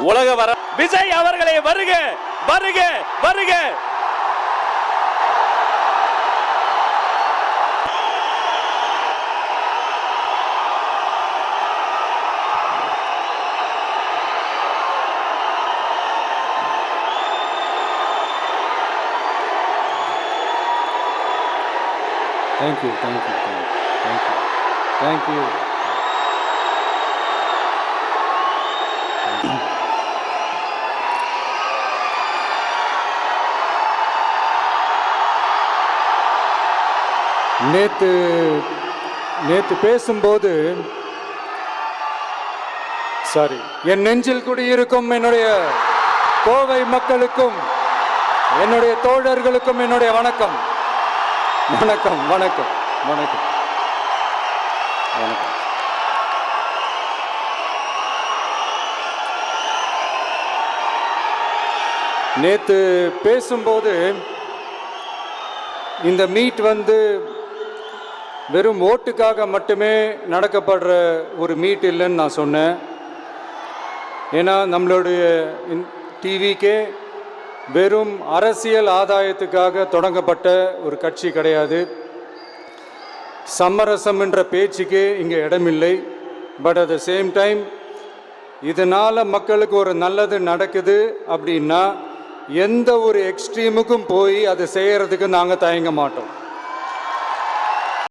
உலக வர விஜய் அவர்களை வருக வருக வருக. Thank you, thank you, thank you, thank you, thank you. நேத்து பேசும்போது சாரி என் நெஞ்சில் குடியிருக்கும் என்னுடைய கோவை மக்களுக்கும் என்னுடைய தோழர்களுக்கும் என்னுடைய வணக்கம் வணக்கம் வணக்கம் வணக்கம் வணக்கம். நேத்து பேசும்போது இந்த மீட் வெறும் ஓட்டுக்காக மட்டுமே நடக்கப்படுற ஒரு மீட் இல்லைன்னு நான் சொன்னேன். ஏன்னா நம்மளுடைய டிவிக்கே வெறும் அரசியல் ஆதாயத்துக்காக தொடங்கப்பட்ட ஒரு கட்சி கிடையாது. சமரசம் என்ற பேச்சுக்கு இங்கே இடமில்லை. But at the same time இதனால் மக்களுக்கு ஒரு நல்லது நடக்குது அப்படின்னா எந்த ஒரு எக்ஸ்ட்ரீமுக்கும் போய் அதை செய்கிறதுக்கு நாங்கள் தயங்க மாட்டோம்.